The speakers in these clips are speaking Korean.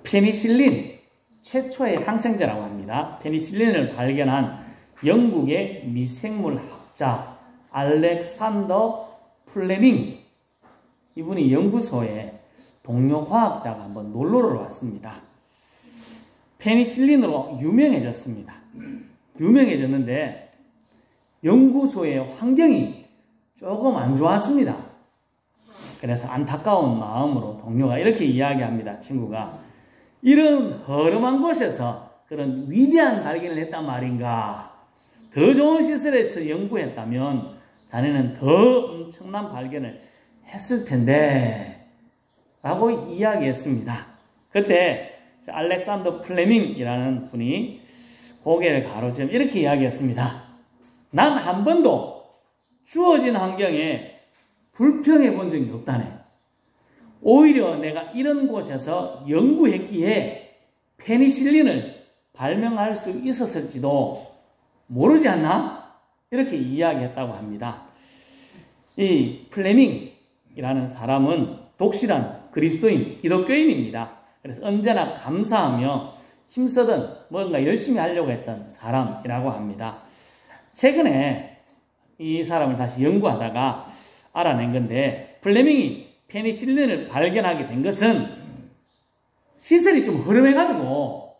페니실린, 최초의 항생제라고 합니다. 페니실린을 발견한 영국의 미생물학자 알렉산더 플레밍, 이분이 연구소에 동료 과학자가 한번 놀러를 왔습니다. 페니실린으로 유명해졌습니다. 유명해졌는데 연구소의 환경이 조금 안 좋았습니다. 그래서 안타까운 마음으로 동료가 이렇게 이야기합니다. 친구가 이런 허름한 곳에서 그런 위대한 발견을 했단 말인가. 더 좋은 시설에서 연구했다면 자네는 더 엄청난 발견을 했을 텐데 라고 이야기했습니다. 그때 알렉산더 플레밍이라는 분이 고개를 가로채며 이렇게 이야기했습니다. 난 한 번도 주어진 환경에 불평해 본 적이 없다네. 오히려 내가 이런 곳에서 연구했기에 페니실린을 발명할 수 있었을지도 모르지 않나? 이렇게 이야기했다고 합니다. 이 플레밍이라는 사람은 독실한 그리스도인, 기독교인입니다. 그래서 언제나 감사하며 힘쓰던 뭔가 열심히 하려고 했던 사람이라고 합니다. 최근에 이 사람을 다시 연구하다가 알아낸 건데, 플레밍이 페니실린을 발견하게 된 것은 시설이 좀 허름해가지고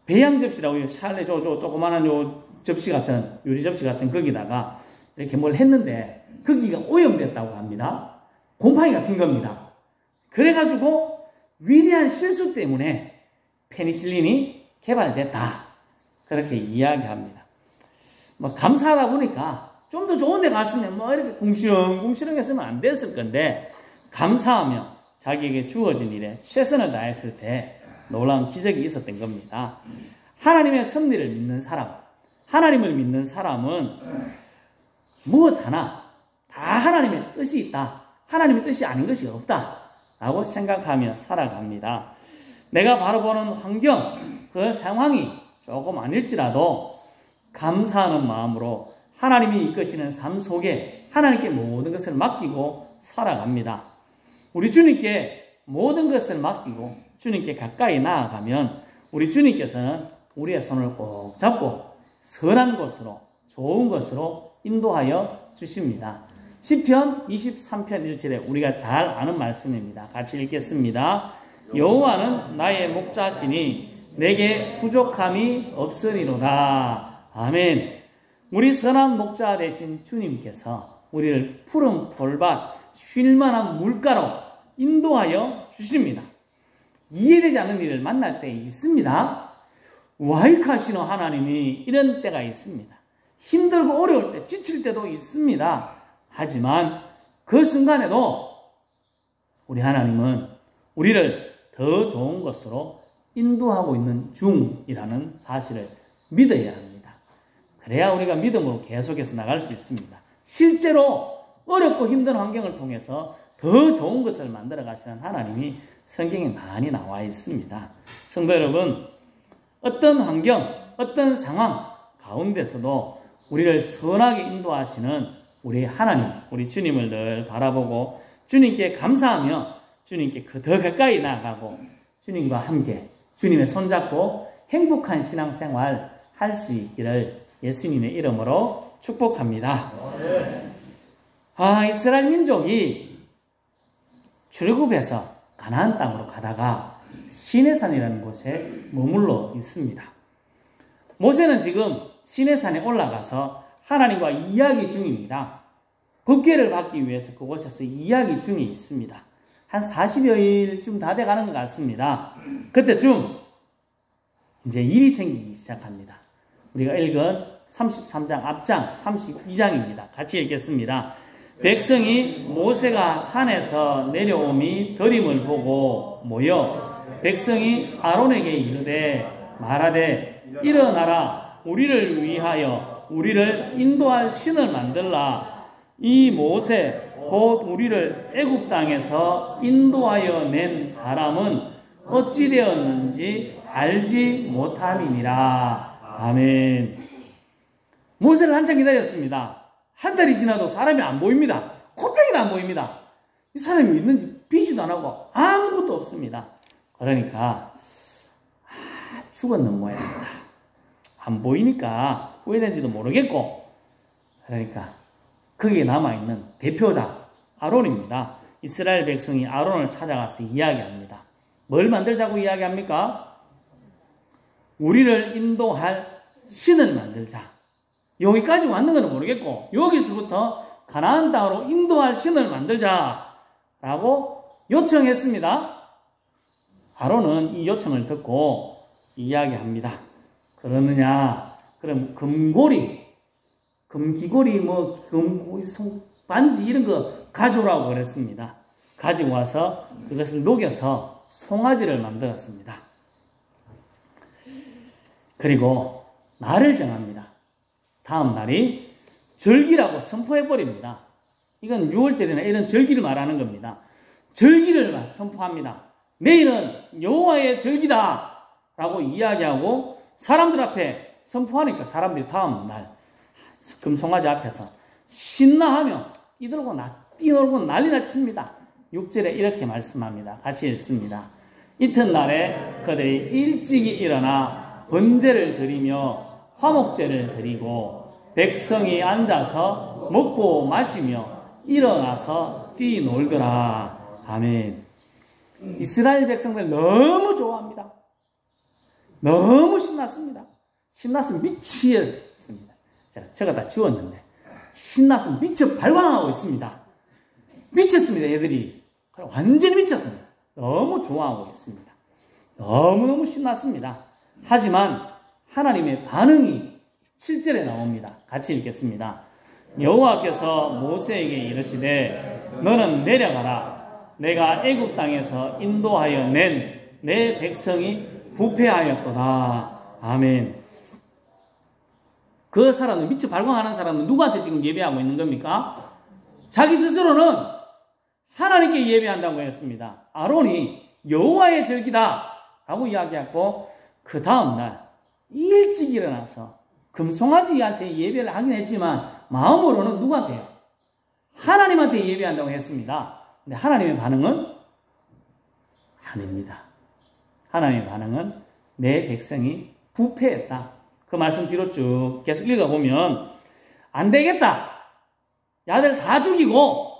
배양 접시라고 샬레 조그만한 접시 같은, 유리 접시 같은 거기다가 이렇게 뭘 했는데 거기가 오염됐다고 합니다. 곰팡이가 핀 겁니다. 그래가지고 위대한 실수 때문에 페니실린이 개발됐다. 그렇게 이야기합니다. 뭐 감사하다 보니까 좀 더 좋은 데 갔으면 뭐 이렇게 궁시렁궁시렁 했으면 안 됐을 건데, 감사하며 자기에게 주어진 일에 최선을 다했을 때 놀라운 기적이 있었던 겁니다. 하나님의 섭리를 믿는 사람, 하나님을 믿는 사람은 무엇 하나 다 하나님의 뜻이 있다, 하나님의 뜻이 아닌 것이 없다 라고 생각하며 살아갑니다. 내가 바라보는 환경, 그 상황이 조금 아닐지라도 감사하는 마음으로 하나님이 이끄시는 삶 속에 하나님께 모든 것을 맡기고 살아갑니다. 우리 주님께 모든 것을 맡기고 주님께 가까이 나아가면 우리 주님께서는 우리의 손을 꼭 잡고 선한 곳으로, 좋은 것으로 인도하여 주십니다. 시편 23편 1절에 우리가 잘 아는 말씀입니다. 같이 읽겠습니다. 여호와는 나의 목자시니 내게 부족함이 없으리로다. 아멘. 우리 선한 목자 되신 주님께서 우리를 푸른 풀밭, 쉴만한 물가로 인도하여 주십니다. 이해되지 않는 일을 만날 때 있습니다. 와이카시노 하나님이 이런 때가 있습니다. 힘들고 어려울 때, 지칠 때도 있습니다. 하지만 그 순간에도 우리 하나님은 우리를 더 좋은 것으로 인도하고 있는 중이라는 사실을 믿어야 합니다. 그래야 우리가 믿음으로 계속해서 나갈 수 있습니다. 실제로 어렵고 힘든 환경을 통해서 더 좋은 것을 만들어 가시는 하나님이 성경에 많이 나와 있습니다. 성도 여러분, 어떤 환경, 어떤 상황 가운데서도 우리를 선하게 인도하시는 우리 하나님, 우리 주님을 늘 바라보고 주님께 감사하며 주님께 더 가까이 나아가고 주님과 함께 주님의 손잡고 행복한 신앙생활 할 수 있기를 예수님의 이름으로 축복합니다. 이스라엘 민족이 출애굽해서 가나안 땅으로 가다가 시내산이라는 곳에 머물러 있습니다. 모세는 지금 시내산에 올라가서 하나님과 이야기 중입니다. 법궤를 받기 위해서 그곳에서 이야기 중에 있습니다. 한 40여일쯤 다 돼가는 것 같습니다. 그때쯤 이제 일이 생기기 시작합니다. 우리가 읽은 33장 앞장 32장입니다. 같이 읽겠습니다. 백성이 모세가 산에서 내려옴이 더림을 보고 모여 백성이 아론에게 이르되 말하되 일어나라, 우리를 위하여 우리를 인도할 신을 만들라. 이 모세 곧 우리를 애굽 땅에서 인도하여 낸 사람은 어찌 되었는지 알지 못함이니라. 아멘. 모세를 한참 기다렸습니다. 한 달이 지나도 사람이 안 보입니다. 코빼기도 안 보입니다. 이 사람이 있는지 비지도 안 하고 아무것도 없습니다. 그러니까 죽었는 모양이다. 안 보이니까 후회된지도 모르겠고, 그러니까 거기에 남아있는 대표자 아론입니다. 이스라엘 백성이 아론을 찾아가서 이야기합니다. 뭘 만들자고 이야기합니까? 우리를 인도할 신을 만들자. 여기까지 왔는 건 모르겠고 여기서부터 가나안 땅으로 인도할 신을 만들자라고 요청했습니다. 아론은 이 요청을 듣고 이야기합니다. 그러느냐? 그럼 금고리, 금귀고리, 금고리, 반지 이런 거 가져오라고 그랬습니다. 가지고 와서 그것을 녹여서 송아지를 만들었습니다. 그리고 날을 정합니다. 다음 날이 절기라고 선포해버립니다. 이건 6월절이나 이런 절기를 말하는 겁니다. 절기를 선포합니다. 내일은 여호와의 절기다 라고 이야기하고 사람들 앞에 선포하니까 사람들이 다음 날 금송아지 앞에서 신나하며 뛰놀고 난리나 칩니다. 6절에 이렇게 말씀합니다. 같이 읽습니다. 이튿날에 그들이 일찍이 일어나 번제를 드리며 화목제를 드리고 백성이 앉아서 먹고 마시며 일어나서 뛰놀더라. 아멘. 이스라엘 백성들 너무 좋아합니다. 너무 신났습니다. 신나서 미치겠습니다. 제가 다 지웠는데 신나서 미쳐 발광하고 있습니다. 미쳤습니다. 애들이 완전히 미쳤습니다. 너무 좋아하고 있습니다. 너무너무 신났습니다. 하지만 하나님의 반응이 7절에 나옵니다. 같이 읽겠습니다. 여호와께서 모세에게 이르시되 너는 내려가라. 내가 애굽 땅에서 인도하여 낸 내 백성이 부패하였도다. 아멘. 그 사람은 미쳐 발광하는 사람은 누구한테 지금 예배하고 있는 겁니까? 자기 스스로는 하나님께 예배한다고 했습니다. 아론이 여호와의 절기다 라고 이야기했고 그 다음날 일찍 일어나서 금송아지한테 예배를 하긴 했지만 마음으로는 누구한테요? 하나님한테 예배한다고 했습니다. 근데 하나님의 반응은 아닙니다. 하나님의 반응은 내 백성이 부패했다. 그 말씀 뒤로 쭉 계속 읽어보면 안 되겠다. 야들 다 죽이고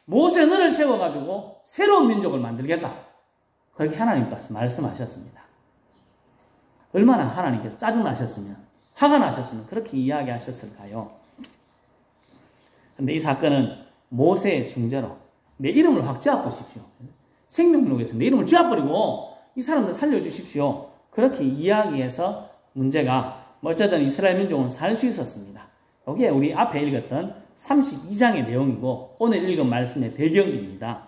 모세 너를 세워가지고 새로운 민족을 만들겠다. 그렇게 하나님께서 말씀하셨습니다. 얼마나 하나님께서 짜증나셨으면 화가 나셨으면 그렇게 이야기하셨을까요? 그런데 이 사건은 모세의 중재로 내 이름을 확 지어보십시오. 생명록에서 내 이름을 지어버리고 이 사람들 살려주십시오. 그렇게 이야기해서 문제가 어쨌든 이스라엘 민족은 살 수 있었습니다. 여기에 우리 앞에 읽었던 32장의 내용이고 오늘 읽은 말씀의 배경입니다.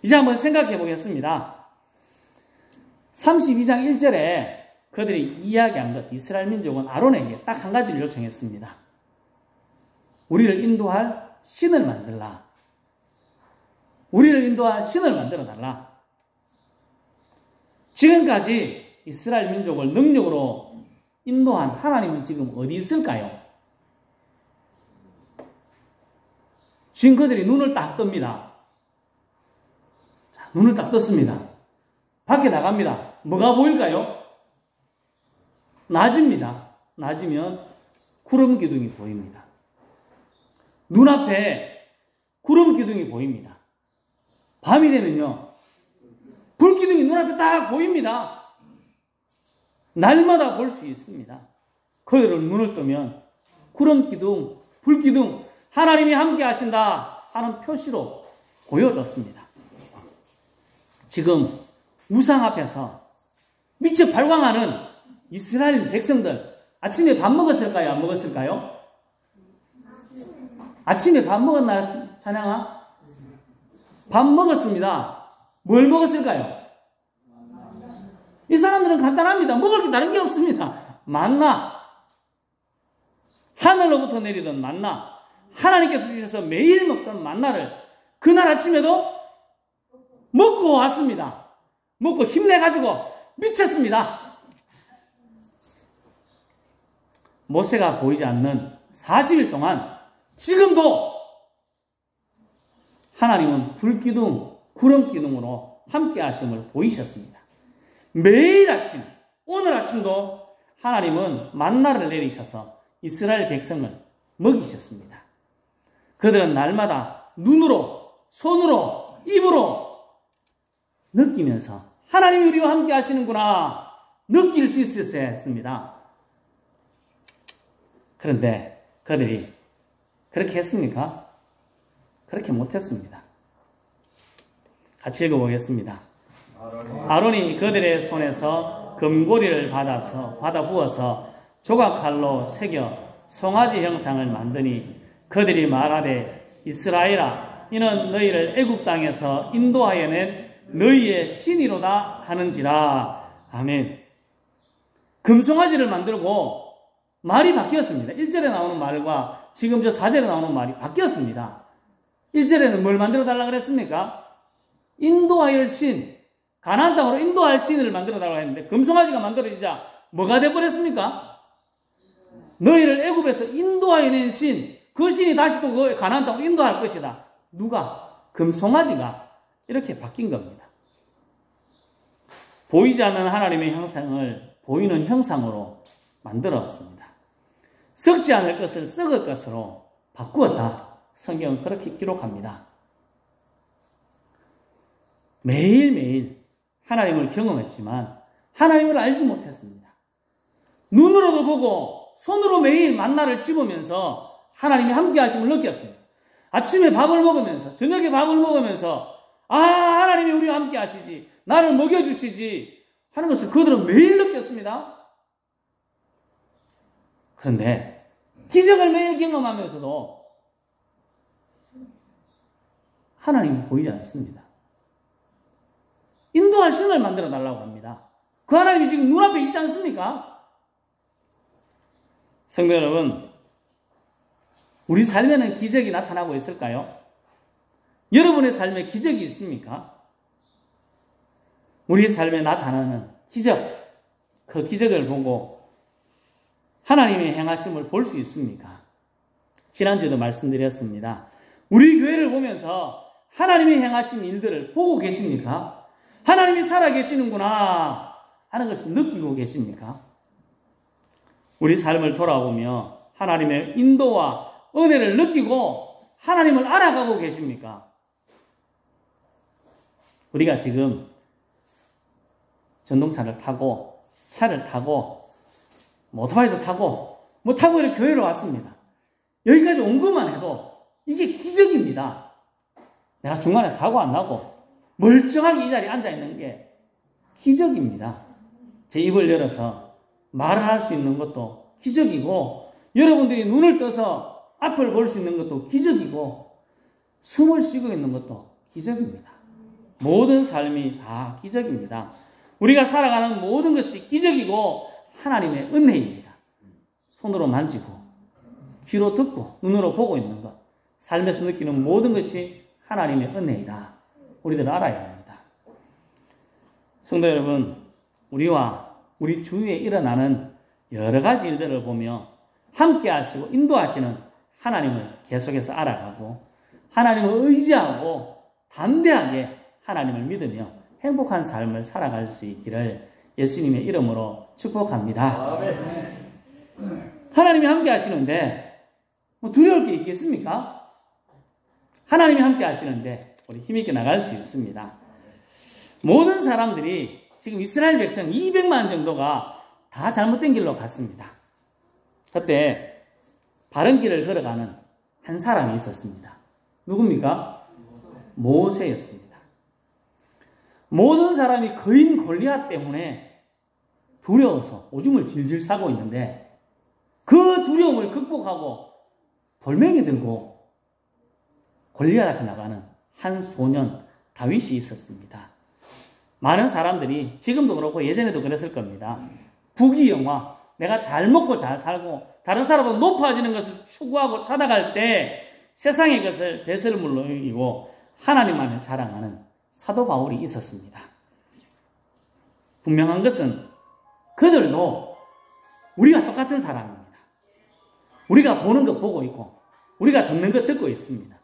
이제 한번 생각해 보겠습니다. 32장 1절에 그들이 이야기한 것, 이스라엘 민족은 아론에게 딱 한 가지를 요청했습니다. 우리를 인도할 신을 만들라. 우리를 인도할 신을 만들어 달라. 지금까지 이스라엘 민족을 능력으로 인도한 하나님은 지금 어디 있을까요? 지금 그들이 눈을 딱 뜹니다. 자, 눈을 딱 떴습니다. 밖에 나갑니다. 뭐가 보일까요? 낮입니다. 낮이면 구름 기둥이 보입니다. 눈앞에 구름 기둥이 보입니다. 밤이 되면요, 불 기둥이 눈앞에 딱 보입니다. 날마다 볼 수 있습니다. 그들은 눈을 뜨면 구름 기둥, 불 기둥, 하나님이 함께 하신다 하는 표시로 보여줬습니다. 지금 우상 앞에서 미쳐 발광하는 이스라엘 백성들, 아침에 밥 먹었을까요? 안 먹었을까요? 아침에 밥 먹었나요, 찬양아? 밥 먹었습니다. 뭘 먹었을까요? 이 사람들은 간단합니다. 먹을 게 다른 게 없습니다. 만나. 하늘로부터 내리던 만나. 하나님께서 주셔서 매일 먹던 만나를 그날 아침에도 먹고 왔습니다. 먹고 힘내가지고 미쳤습니다. 모세가 보이지 않는 40일 동안 지금도 하나님은 불기둥, 구름기둥으로 함께 하심을 보이셨습니다. 매일 아침, 오늘 아침도 하나님은 만나를 내리셔서 이스라엘 백성을 먹이셨습니다. 그들은 날마다 눈으로, 손으로, 입으로 느끼면서 하나님이 우리와 함께 하시는구나 느낄 수 있었어야 했습니다. 그런데 그들이 그렇게 했습니까? 그렇게 못했습니다. 같이 읽어보겠습니다. 아론이 그들의 손에서 금고리를 받아 부어서 조각칼로 새겨 송아지 형상을 만드니 그들이 말하되 이스라엘아 이는 너희를 애굽 땅에서 인도하여 낸 너희의 신이로다 하는지라. 아멘. 금송아지를 만들고 말이 바뀌었습니다. 1절에 나오는 말과 지금 저 4절에 나오는 말이 바뀌었습니다. 1절에는 뭘 만들어 달라고 그랬습니까? 인도하여 신, 가나안 땅으로 인도할 신을 만들어 달라고 했는데 금송아지가 만들어지자 뭐가 되어버렸습니까? 너희를 애굽에서 인도하여 낸 신, 그 신이 다시 또 그 가나안 땅으로 인도할 것이다. 누가? 금송아지가 이렇게 바뀐 겁니다. 보이지 않는 하나님의 형상을 보이는 형상으로 만들었습니다. 썩지 않을 것을 썩을 것으로 바꾸었다. 성경은 그렇게 기록합니다. 매일매일 하나님을 경험했지만 하나님을 알지 못했습니다. 눈으로도 보고 손으로 매일 만나를 집으면서 하나님이 함께 하심을 느꼈습니다. 아침에 밥을 먹으면서 저녁에 밥을 먹으면서 하나님이 우리와 함께 하시지 나를 먹여주시지 하는 것을 그들은 매일 느꼈습니다. 그런데 기적을 매일 경험하면서도 하나님이 보이지 않습니다. 인도할 신을 만들어 달라고 합니다. 그 하나님이 지금 눈앞에 있지 않습니까? 성도 여러분, 우리 삶에는 기적이 나타나고 있을까요? 여러분의 삶에 기적이 있습니까? 우리 삶에 나타나는 기적, 그 기적을 보고 하나님의 행하심을 볼 수 있습니까? 지난주에도 말씀드렸습니다. 우리 교회를 보면서 하나님의 행하신 일들을 보고 계십니까? 하나님이 살아계시는구나 하는 것을 느끼고 계십니까? 우리 삶을 돌아보며 하나님의 인도와 은혜를 느끼고 하나님을 알아가고 계십니까? 우리가 지금 전동차를 타고 차를 타고 오토바이도 타고 타고 이렇게 교회로 왔습니다. 여기까지 온 것만 해도 이게 기적입니다. 내가 중간에 사고 안 나고 멀쩡하게 이 자리에 앉아있는 게 기적입니다. 제 입을 열어서 말을 할 수 있는 것도 기적이고 여러분들이 눈을 떠서 앞을 볼 수 있는 것도 기적이고 숨을 쉬고 있는 것도 기적입니다. 모든 삶이 다 기적입니다. 우리가 살아가는 모든 것이 기적이고 하나님의 은혜입니다. 손으로 만지고 귀로 듣고 눈으로 보고 있는 것, 삶에서 느끼는 모든 것이 하나님의 은혜이다. 우리들 알아야 합니다. 성도 여러분, 우리와 우리 주위에 일어나는 여러 가지 일들을 보며 함께 하시고 인도하시는 하나님을 계속해서 알아가고 하나님을 의지하고 담대하게 하나님을 믿으며 행복한 삶을 살아갈 수 있기를 예수님의 이름으로 축복합니다. 하나님이 함께 하시는데 두려울 게 있겠습니까? 하나님이 함께 하시는데 우리 힘있게 나갈 수 있습니다. 모든 사람들이 지금 이스라엘 백성 200만 정도가 다 잘못된 길로 갔습니다. 그때 바른 길을 걸어가는 한 사람이 있었습니다. 누굽니까? 모세였습니다. 모든 사람이 거인 골리앗 때문에 두려워서 오줌을 질질 싸고 있는데 그 두려움을 극복하고 돌멩이 들고 골리앗 앞에 나가는 한 소년 다윗이 있었습니다. 많은 사람들이 지금도 그렇고 예전에도 그랬을 겁니다. 부귀영화, 내가 잘 먹고 잘 살고 다른 사람보다 높아지는 것을 추구하고 찾아갈 때 세상의 것을 배설물로 여기고 하나님만을 자랑하는 사도 바울이 있었습니다. 분명한 것은 그들도 우리가 똑같은 사람입니다. 우리가 보는 것 보고 있고 우리가 듣는 것 듣고 있습니다.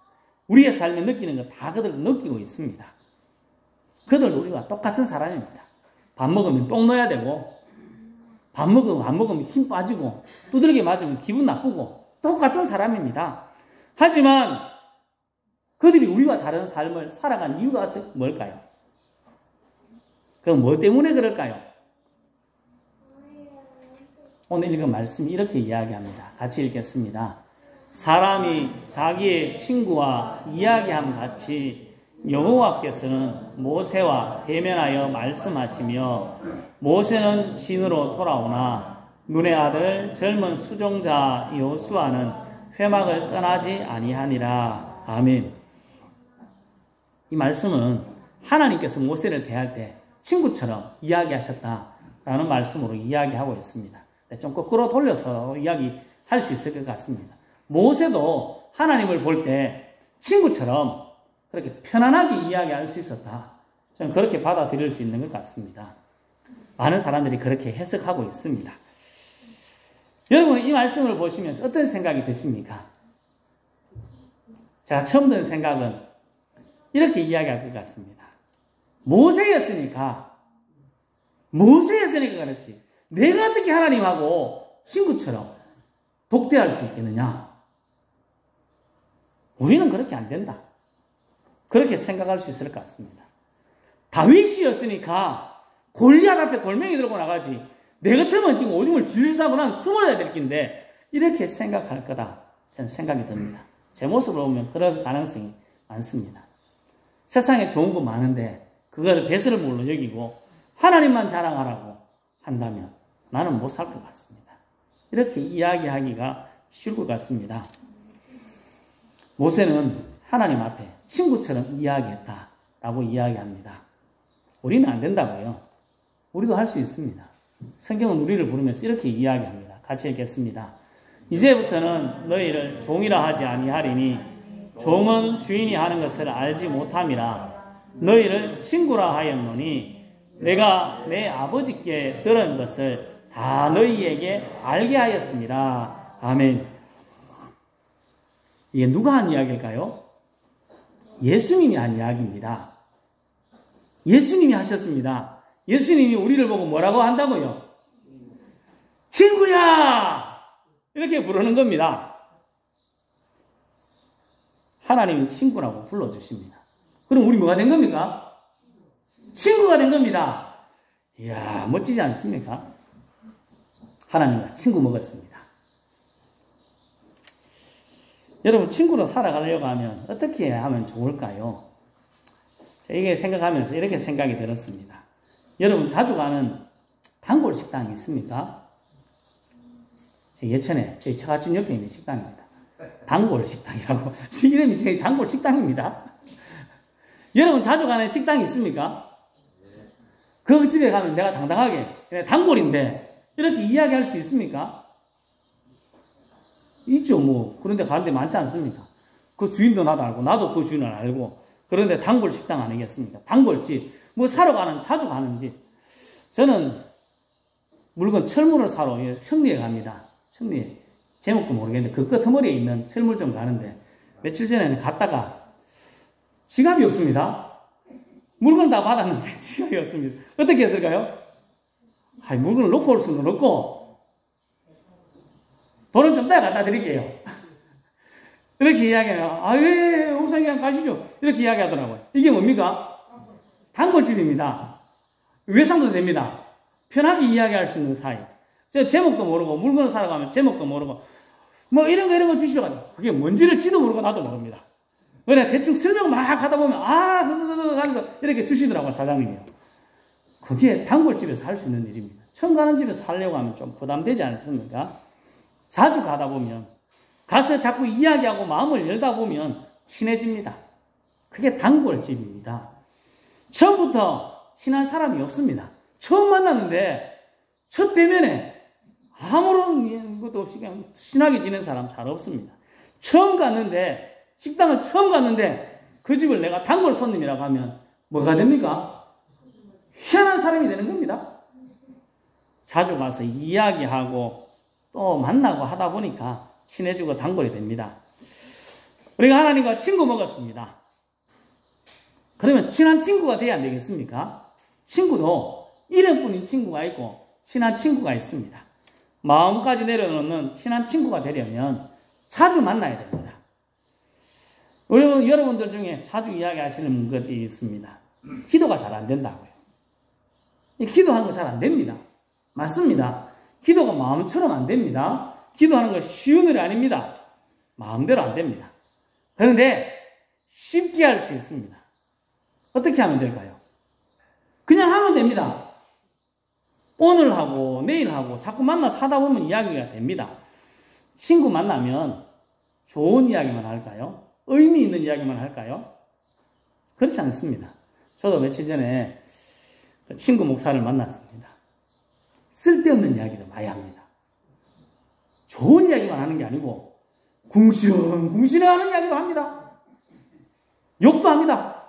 우리의 삶에 느끼는 것 다 그들도 느끼고 있습니다. 그들도 우리와 똑같은 사람입니다. 밥 먹으면 똥 넣어야 되고, 밥 먹으면 안 먹으면 힘 빠지고, 두드러기 맞으면 기분 나쁘고, 똑같은 사람입니다. 하지만 그들이 우리와 다른 삶을 살아간 이유가 뭘까요? 그럼 뭐 때문에 그럴까요? 오늘 읽은 말씀이 이렇게 이야기합니다. 같이 읽겠습니다. 사람이 자기의 친구와 이야기함 같이 여호와께서는 모세와 대면하여 말씀하시며 모세는 진으로 돌아오나 눈의 아들 젊은 수종자 여호수아는 회막을 떠나지 아니하니라. 아멘. 이 말씀은 하나님께서 모세를 대할 때 친구처럼 이야기하셨다라는 말씀으로 이야기하고 있습니다. 좀 거꾸로 돌려서 이야기할 수 있을 것 같습니다. 모세도 하나님을 볼 때 친구처럼 그렇게 편안하게 이야기할 수 있었다. 저는 그렇게 받아들일 수 있는 것 같습니다. 많은 사람들이 그렇게 해석하고 있습니다. 여러분, 이 말씀을 보시면서 어떤 생각이 드십니까? 제가 처음 든 생각은 이렇게 이야기할 것 같습니다. 모세였으니까 그렇지. 내가 어떻게 하나님하고 친구처럼 독대할 수 있겠느냐? 우리는 그렇게 안 된다. 그렇게 생각할 수 있을 것 같습니다. 다윗이었으니까 골리앗 앞에 돌멩이 들고 나가지. 내 같으면 지금 오줌을 질질 싸고 난 숨어야 될 긴데 이렇게 생각할 거다. 저는 생각이 듭니다. 제 모습을 보면 그럴 가능성이 많습니다. 세상에 좋은 거 많은데 그거를 배설을 물로 여기고 하나님만 자랑하라고 한다면 나는 못 살 것 같습니다. 이렇게 이야기하기가 쉬울 것 같습니다. 모세는 하나님 앞에 친구처럼 이야기했다라고 이야기합니다. 우리는 안 된다고요. 우리도 할 수 있습니다. 성경은 우리를 부르면서 이렇게 이야기합니다. 같이 읽겠습니다. 이제부터는 너희를 종이라 하지 아니하리니 종은 주인이 하는 것을 알지 못함이라. 너희를 친구라 하였노니 내가 내 아버지께 들은 것을 다 너희에게 알게 하였습니다. 아멘. 이게 누가 한 이야기일까요? 예수님이 한 이야기입니다. 예수님이 하셨습니다. 예수님이 우리를 보고 뭐라고 한다고요? 친구야! 이렇게 부르는 겁니다. 하나님이 친구라고 불러주십니다. 그럼 우리 뭐가 된 겁니까? 친구가 된 겁니다. 이야, 멋지지 않습니까? 하나님과 친구 먹었습니다. 여러분, 친구로 살아가려고 하면 어떻게 하면 좋을까요? 이게 생각하면서 이렇게 생각이 들었습니다. 여러분, 자주 가는 단골 식당이 있습니까? 예천에 저희 처갓집 옆에 있는 식당입니다. 단골 식당이라고. 이름이 저희 단골 식당입니다. 여러분, 자주 가는 식당이 있습니까? 그 집에 가면 내가 당당하게 단골인데 이렇게 이야기할 수 있습니까? 있죠, 뭐. 그런데 가는 데 많지 않습니까? 그 주인도 나도 알고, 나도 그 주인을 알고. 그런데 단골 식당 아니겠습니까? 단골집. 뭐 사러 가는, 자주 가는 집. 저는 물건, 철물을 사러 청리에 갑니다. 청리에. 제목도 모르겠는데 그 끄트머리에 있는 철물점 가는데 며칠 전에는 갔다가 지갑이 없습니다. 물건 다 받았는데 지갑이 없습니다. 어떻게 했을까요? 물건을 놓고 올 수는 없고 돈은 좀 더 갖다 드릴게요. 이렇게 이야기해요. 예, 옥상에 가시죠. 이렇게 이야기하더라고요. 이게 뭡니까? 단골집입니다. 외상도 됩니다. 편하게 이야기할 수 있는 사이. 저 제목도 모르고, 물건을 사러 가면 제목도 모르고, 뭐 이런 거 주시려고 하죠. 그게 뭔지를 지도 모르고 나도 모릅니다. 그래, 대충 설명 막 하다 보면, 하면서 이렇게 주시더라고요, 사장님이요. 그게 단골집에서 할 수 있는 일입니다. 처음 가는 집에서 하려고 하면 좀 부담되지 않습니까? 자주 가다 보면, 가서 자꾸 이야기하고 마음을 열다 보면 친해집니다. 그게 단골집입니다. 처음부터 친한 사람이 없습니다. 처음 만났는데, 첫 대면에 아무런 것도 없이 그냥 친하게 지낸 사람 잘 없습니다. 식당을 처음 갔는데, 그 집을 내가 단골 손님이라고 하면 뭐가 됩니까? 희한한 사람이 되는 겁니다. 자주 가서 이야기하고 또 만나고 하다 보니까 친해지고 단골이 됩니다. 우리가 하나님과 친구 먹었습니다. 그러면 친한 친구가 돼야 안 되겠습니까? 친구도 이름뿐인 친구가 있고 친한 친구가 있습니다. 마음까지 내려놓는 친한 친구가 되려면 자주 만나야 됩니다. 여러분들 중에 자주 이야기하시는 것이 있습니다. 기도가 잘 안 된다고요. 기도하는 거 잘 안 됩니다. 맞습니다. 기도가 마음처럼 안 됩니다. 기도하는 거 쉬운 일이 아닙니다. 마음대로 안 됩니다. 그런데 쉽게 할 수 있습니다. 어떻게 하면 될까요? 그냥 하면 됩니다. 오늘 하고 내일 하고 자꾸 만나서 하다 보면 이야기가 됩니다. 친구 만나면 좋은 이야기만 할까요? 의미 있는 이야기만 할까요? 그렇지 않습니다. 저도 며칠 전에 친구 목사를 만났습니다. 쓸데없는 이야기도 많이 합니다. 좋은 이야기만 하는 게 아니고 궁시렁궁시렁 하는 이야기도 합니다. 욕도 합니다.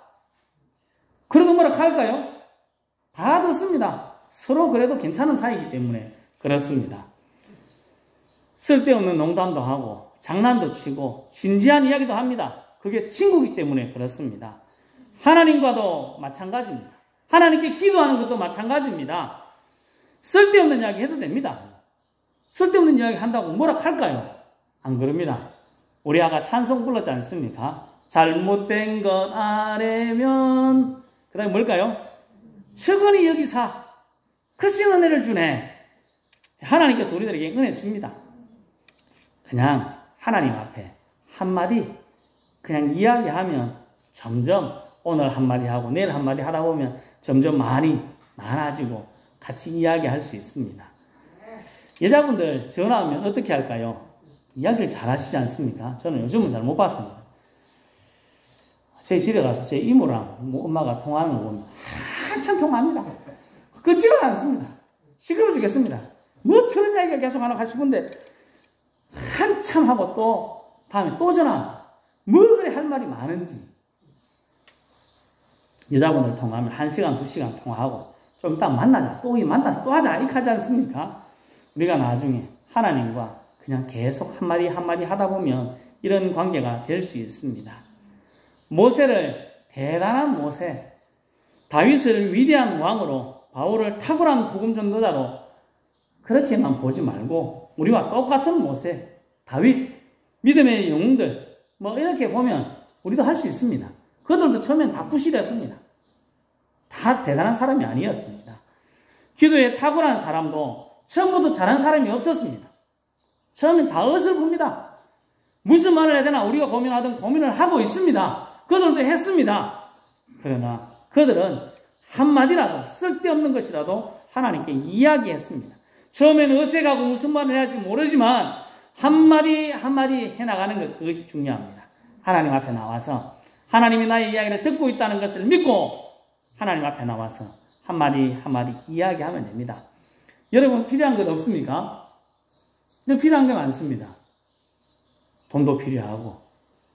그래도 뭐라 할까요? 다 듣습니다. 서로 그래도 괜찮은 사이이기 때문에 그렇습니다. 쓸데없는 농담도 하고 장난도 치고 진지한 이야기도 합니다. 그게 친구이기 때문에 그렇습니다. 하나님과도 마찬가지입니다. 하나님께 기도하는 것도 마찬가지입니다. 쓸데없는 이야기 해도 됩니다. 쓸데없는 이야기 한다고 뭐라 할까요? 안 그럽니다. 우리 아까 찬송 불렀지 않습니까? 잘못된 것 아래면 그 다음에 뭘까요? 측은히 여기사 크신 은혜를 주네. 하나님께서 우리들에게 은혜 줍니다. 그냥 하나님 앞에 한마디 그냥 이야기하면 점점 오늘 한마디 하고 내일 한마디 하다 보면 점점 많아지고 같이 이야기할 수 있습니다. 여자분들 전화하면 어떻게 할까요? 이야기를 잘 하시지 않습니까? 저는 요즘은 잘 못 봤습니다. 제 집에 가서 제 이모랑 엄마가 통화하는 거 보면 한참 통화합니다. 끊지를 않습니다. 시끄러워 죽겠습니다. 뭐 저런 이야기가 계속 하나 싶은데 한참 하고 또 다음에 또 전화. 뭐 그래 할 말이 많은지. 여자분들 통화하면 1시간, 2시간 통화하고 좀 이따 만나자. 만나서 또 하자. 이렇게 하지 않습니까? 우리가 나중에 하나님과 그냥 계속 한마디 한마디 하다 보면 이런 관계가 될 수 있습니다. 대단한 모세, 다윗을 위대한 왕으로, 바울을 탁월한 복음 전도자로 그렇게만 보지 말고 우리와 똑같은 모세, 다윗, 믿음의 영웅들 이렇게 보면 우리도 할 수 있습니다. 그들도 처음엔 다 부실했습니다. 다 대단한 사람이 아니었습니다. 기도에 탁월한 사람도 처음부터 잘한 사람이 없었습니다. 처음엔 다 어설픕니다. 무슨 말을 해야 되나 우리가 고민하던 고민을 하고 있습니다. 그들도 했습니다. 그러나 그들은 한마디라도 쓸데없는 것이라도 하나님께 이야기했습니다. 처음에는 어색하고 무슨 말을 해야 할지 모르지만 한마디 한마디 해나가는 것, 그것이 중요합니다. 하나님 앞에 나와서 하나님이 나의 이야기를 듣고 있다는 것을 믿고 하나님 앞에 나와서 한마디 한마디 이야기하면 됩니다. 여러분 필요한 것 없습니까? 필요한 게 많습니다. 돈도 필요하고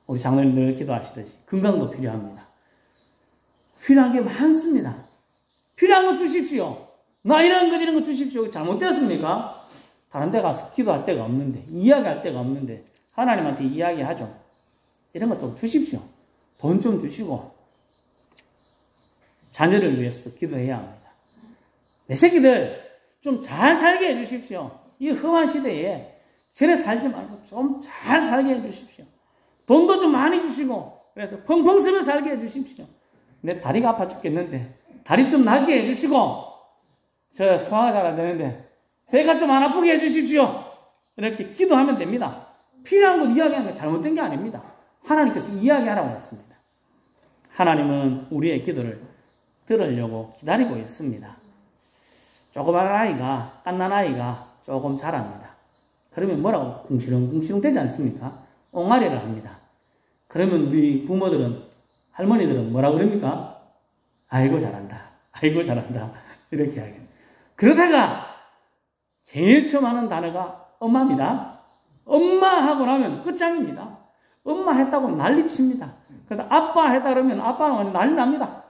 우리 장로님 늘 기도하시듯이 건강도 필요합니다. 필요한 게 많습니다. 필요한 거 주십시오. 나 이런 거 주십시오. 잘못되었습니까? 다른 데 가서 기도할 데가 없는데, 이야기할 데가 없는데 하나님한테 이야기하죠. 이런 것 좀 주십시오. 돈 좀 주시고 자녀를 위해서도 기도해야 합니다. 내 새끼들 좀 잘 살게 해주십시오. 이 험한 시대에 저래 살지 말고 좀 잘 살게 해주십시오. 돈도 좀 많이 주시고 그래서 펑펑 쓰며 살게 해주십시오. 내 다리가 아파 죽겠는데 다리 좀 낫게 해주시고 저 소화가 잘 안 되는데 배가 좀 안 아프게 해주십시오. 이렇게 기도하면 됩니다. 필요한 것 이야기하는 건 잘못된 게 아닙니다. 하나님께서 이야기하라고 했습니다. 하나님은 우리의 기도를 들으려고 기다리고 있습니다. 조그만 아이가, 갓난 아이가 조금 자랍니다. 그러면 뭐라고 궁시렁궁시렁 되지 않습니까? 옹알이를 합니다. 그러면 우리 부모들은, 할머니들은 뭐라 그럽니까? 아이고 잘한다. 아이고 잘한다. 이렇게 하게. 그러다가 제일 처음 하는 단어가 엄마입니다. 엄마 하고 나면 끝장입니다. 엄마 했다고 난리칩니다. 그러다 아빠 했다 그러면 아빠는 완전 난리 납니다.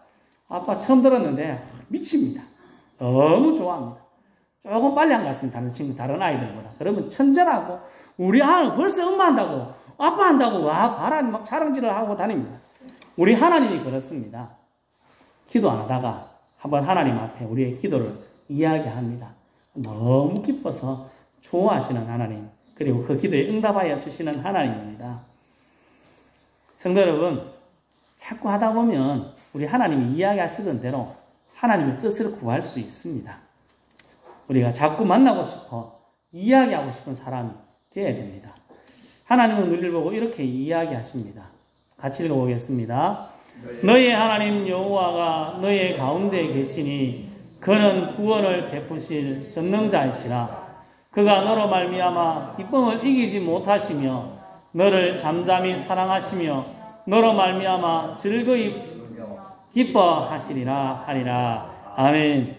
아빠 처음 들었는데 미칩니다. 너무 좋아합니다. 조금 빨리 안 갔습니다. 다른 친구, 다른 아이들보다. 그러면 천재라고 우리 아는 벌써 엄마 한다고 아빠 한다고 와 봐라 막 자랑질을 하고 다닙니다. 우리 하나님이 그렇습니다. 기도 안 하다가 한번 하나님 앞에 우리의 기도를 이야기합니다. 너무 기뻐서 좋아하시는 하나님, 그리고 그 기도에 응답하여 주시는 하나님입니다. 성도 여러분, 자꾸 하다 보면 우리 하나님이 이야기하시던 대로 하나님의 뜻을 구할 수 있습니다. 우리가 자꾸 만나고 싶어 이야기하고 싶은 사람이 되어야 됩니다. 하나님은 우리를 보고 이렇게 이야기하십니다. 같이 읽어보겠습니다. 너희 하나님 여호와가 너희 가운데 계시니 그는 구원을 베푸실 전능자이시라. 그가 너로 말미암아 기쁨을 이기지 못하시며 너를 잠잠히 사랑하시며 너로 말미암아 즐거이 기뻐하시리라 하리라. 아멘.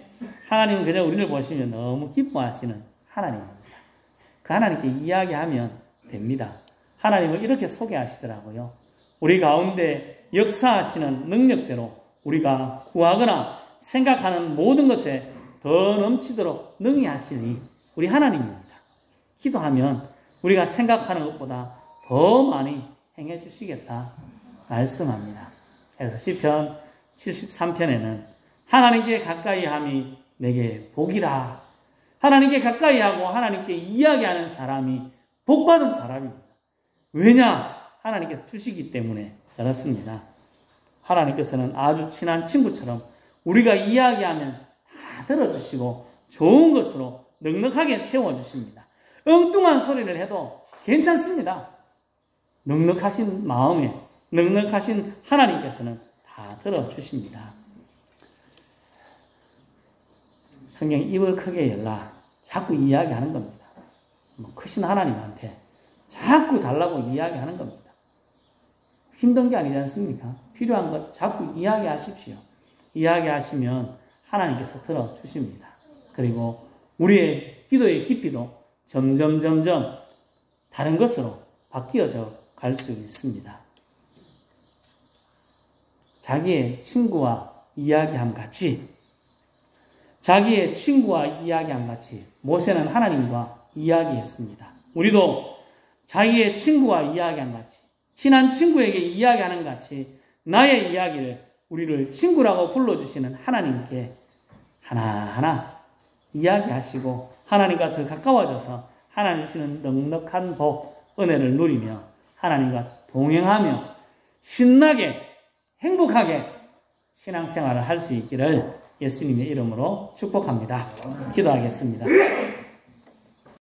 하나님은 그저 우리를 보시면 너무 기뻐하시는 하나님입니다. 그 하나님께 이야기하면 됩니다. 하나님을 이렇게 소개하시더라고요. 우리 가운데 역사하시는 능력대로 우리가 구하거나 생각하는 모든 것에 더 넘치도록 능히 하시니 우리 하나님입니다. 기도하면 우리가 생각하는 것보다 더 많이 행해 주시겠다 말씀합니다. 그래서 시편 73편에는 하나님께 가까이함이 내게 복이라. 하나님께 가까이하고 하나님께 이야기하는 사람이 복받은 사람입니다. 왜냐? 하나님께서 주시기 때문에 그렇습니다. 하나님께서는 아주 친한 친구처럼 우리가 이야기하면 다 들어주시고 좋은 것으로 넉넉하게 채워주십니다. 엉뚱한 소리를 해도 괜찮습니다. 넉넉하신 마음에 넉넉하신 하나님께서는 다 들어주십니다. 성경 입을 크게 열라. 자꾸 이야기하는 겁니다. 크신 하나님한테 자꾸 달라고 이야기하는 겁니다. 힘든 게 아니지 않습니까? 필요한 것 자꾸 이야기하십시오. 이야기하시면 하나님께서 들어주십니다. 그리고 우리의 기도의 깊이도 점점 다른 것으로 바뀌어져 갈 수 있습니다. 자기의 친구와 이야기함 같이 모세는 하나님과 이야기했습니다. 우리도 자기의 친구와 이야기함 같이 친한 친구에게 이야기하는 같이 나의 이야기를 우리를 친구라고 불러주시는 하나님께 하나하나 이야기하시고 하나님과 더 가까워져서 하나님 주시는 넉넉한 복, 은혜를 누리며 하나님과 동행하며 신나게 행복하게 신앙생활을 할 수 있기를 예수님의 이름으로 축복합니다. 기도하겠습니다.